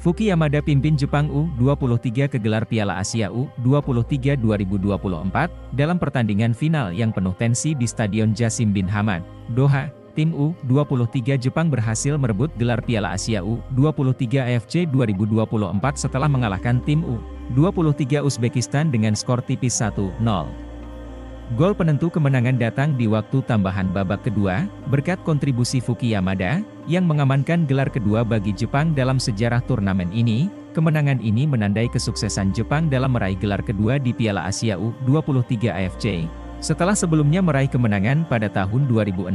Fuki Yamada pimpin Jepang U23 ke gelar Piala Asia U23 2024, dalam pertandingan final yang penuh tensi di Stadion Jassim bin Hamad, Doha. Tim U23 Jepang berhasil merebut gelar Piala Asia U23 AFC 2024 setelah mengalahkan tim U23 Uzbekistan dengan skor tipis 1-0. Gol penentu kemenangan datang di waktu tambahan babak kedua, berkat kontribusi Fuki Yamada, yang mengamankan gelar kedua bagi Jepang dalam sejarah turnamen ini. Kemenangan ini menandai kesuksesan Jepang dalam meraih gelar kedua di Piala Asia U23 AFC. Setelah sebelumnya meraih kemenangan pada tahun 2016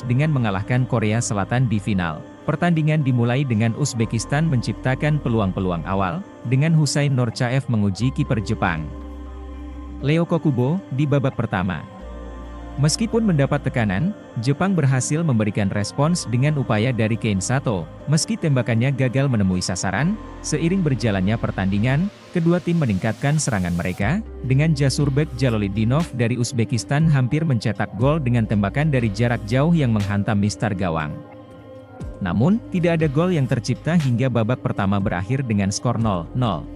dengan mengalahkan Korea Selatan di final. Pertandingan dimulai dengan Uzbekistan menciptakan peluang-peluang awal, dengan Hussein Norchaev menguji kiper Jepang, Leo Kokubo, di babak pertama. Meskipun mendapat tekanan, Jepang berhasil memberikan respons dengan upaya dari Kane Sato. Meski tembakannya gagal menemui sasaran, seiring berjalannya pertandingan, kedua tim meningkatkan serangan mereka, dengan Jasurbek Jalolidinov dari Uzbekistan hampir mencetak gol dengan tembakan dari jarak jauh yang menghantam mistar gawang. Namun, tidak ada gol yang tercipta hingga babak pertama berakhir dengan skor 0-0.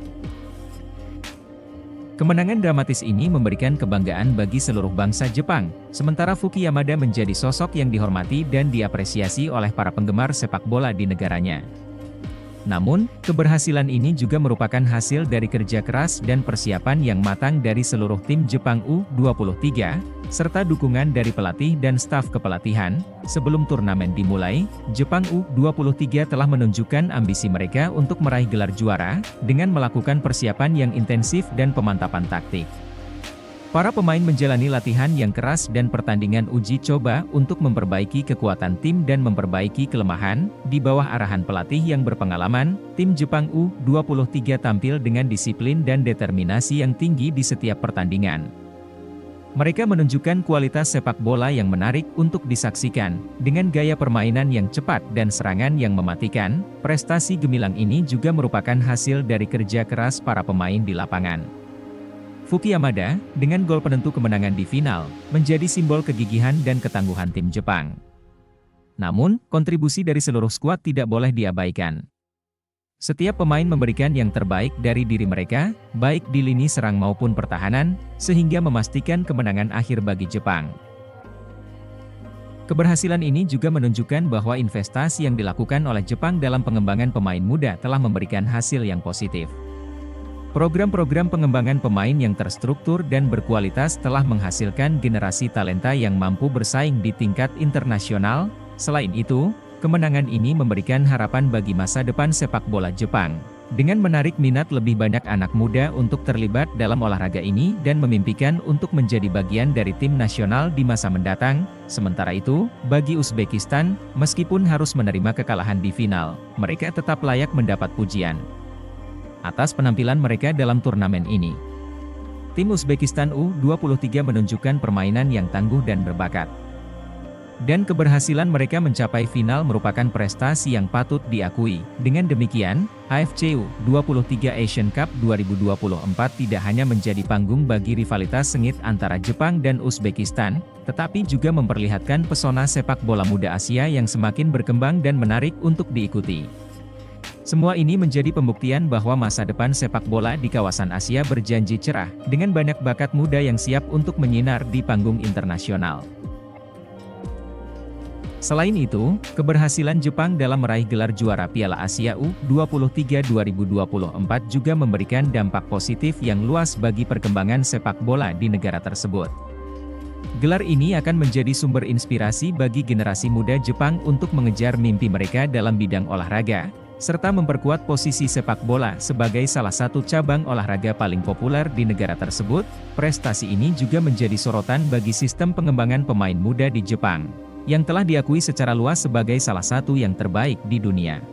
Kemenangan dramatis ini memberikan kebanggaan bagi seluruh bangsa Jepang, sementara Fuki Yamada menjadi sosok yang dihormati dan diapresiasi oleh para penggemar sepak bola di negaranya. Namun, keberhasilan ini juga merupakan hasil dari kerja keras dan persiapan yang matang dari seluruh tim Jepang U23, serta dukungan dari pelatih dan staf kepelatihan. Sebelum turnamen dimulai, Jepang U23 telah menunjukkan ambisi mereka untuk meraih gelar juara, dengan melakukan persiapan yang intensif dan pemantapan taktik. Para pemain menjalani latihan yang keras dan pertandingan uji coba untuk memperbaiki kekuatan tim dan memperbaiki kelemahan. Di bawah arahan pelatih yang berpengalaman, tim Jepang U23 tampil dengan disiplin dan determinasi yang tinggi di setiap pertandingan. Mereka menunjukkan kualitas sepak bola yang menarik untuk disaksikan, dengan gaya permainan yang cepat dan serangan yang mematikan. Prestasi gemilang ini juga merupakan hasil dari kerja keras para pemain di lapangan. Fuki Yamada, dengan gol penentu kemenangan di final, menjadi simbol kegigihan dan ketangguhan tim Jepang. Namun, kontribusi dari seluruh skuad tidak boleh diabaikan. Setiap pemain memberikan yang terbaik dari diri mereka, baik di lini serang maupun pertahanan, sehingga memastikan kemenangan akhir bagi Jepang. Keberhasilan ini juga menunjukkan bahwa investasi yang dilakukan oleh Jepang dalam pengembangan pemain muda telah memberikan hasil yang positif. Program-program pengembangan pemain yang terstruktur dan berkualitas telah menghasilkan generasi talenta yang mampu bersaing di tingkat internasional. Selain itu, kemenangan ini memberikan harapan bagi masa depan sepak bola Jepang, dengan menarik minat lebih banyak anak muda untuk terlibat dalam olahraga ini dan memimpikan untuk menjadi bagian dari tim nasional di masa mendatang. Sementara itu, bagi Uzbekistan, meskipun harus menerima kekalahan di final, mereka tetap layak mendapat pujian atas penampilan mereka dalam turnamen ini. Tim Uzbekistan U23 menunjukkan permainan yang tangguh dan berbakat. Dan keberhasilan mereka mencapai final merupakan prestasi yang patut diakui. Dengan demikian, AFC U23 Asian Cup 2024 tidak hanya menjadi panggung bagi rivalitas sengit antara Jepang dan Uzbekistan, tetapi juga memperlihatkan pesona sepak bola muda Asia yang semakin berkembang dan menarik untuk diikuti. Semua ini menjadi pembuktian bahwa masa depan sepak bola di kawasan Asia berjanji cerah, dengan banyak bakat muda yang siap untuk menyinar di panggung internasional. Selain itu, keberhasilan Jepang dalam meraih gelar juara Piala Asia U23 2024 juga memberikan dampak positif yang luas bagi perkembangan sepak bola di negara tersebut. Gelar ini akan menjadi sumber inspirasi bagi generasi muda Jepang untuk mengejar mimpi mereka dalam bidang olahraga, serta memperkuat posisi sepak bola sebagai salah satu cabang olahraga paling populer di negara tersebut. Prestasi ini juga menjadi sorotan bagi sistem pengembangan pemain muda di Jepang, yang telah diakui secara luas sebagai salah satu yang terbaik di dunia.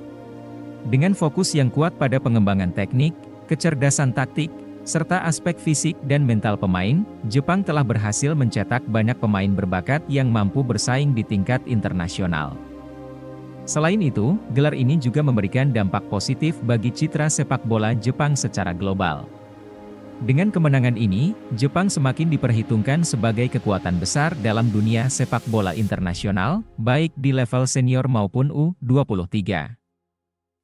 Dengan fokus yang kuat pada pengembangan teknik, kecerdasan taktik, serta aspek fisik dan mental pemain, Jepang telah berhasil mencetak banyak pemain berbakat yang mampu bersaing di tingkat internasional. Selain itu, gelar ini juga memberikan dampak positif bagi citra sepak bola Jepang secara global. Dengan kemenangan ini, Jepang semakin diperhitungkan sebagai kekuatan besar dalam dunia sepak bola internasional, baik di level senior maupun U23.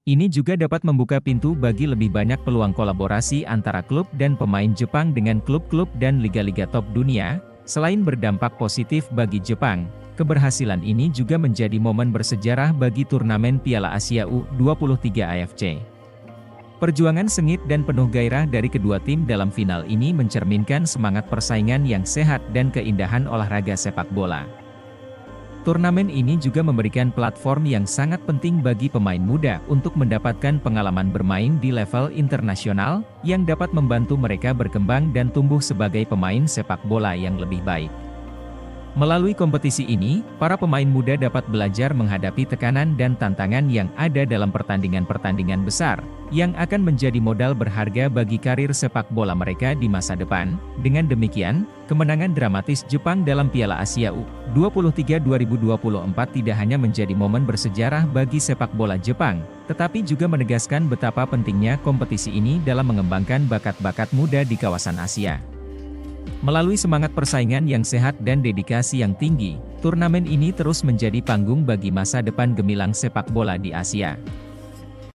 Ini juga dapat membuka pintu bagi lebih banyak peluang kolaborasi antara klub dan pemain Jepang dengan klub-klub dan liga-liga top dunia. Selain berdampak positif bagi Jepang, keberhasilan ini juga menjadi momen bersejarah bagi turnamen Piala Asia U23 AFC. Perjuangan sengit dan penuh gairah dari kedua tim dalam final ini mencerminkan semangat persaingan yang sehat dan keindahan olahraga sepak bola. Turnamen ini juga memberikan platform yang sangat penting bagi pemain muda untuk mendapatkan pengalaman bermain di level internasional, yang dapat membantu mereka berkembang dan tumbuh sebagai pemain sepak bola yang lebih baik. Melalui kompetisi ini, para pemain muda dapat belajar menghadapi tekanan dan tantangan yang ada dalam pertandingan-pertandingan besar, yang akan menjadi modal berharga bagi karir sepak bola mereka di masa depan. Dengan demikian, kemenangan dramatis Jepang dalam Piala Asia U23 2024 tidak hanya menjadi momen bersejarah bagi sepak bola Jepang, tetapi juga menegaskan betapa pentingnya kompetisi ini dalam mengembangkan bakat-bakat muda di kawasan Asia. Melalui semangat persaingan yang sehat dan dedikasi yang tinggi, turnamen ini terus menjadi panggung bagi masa depan gemilang sepak bola di Asia.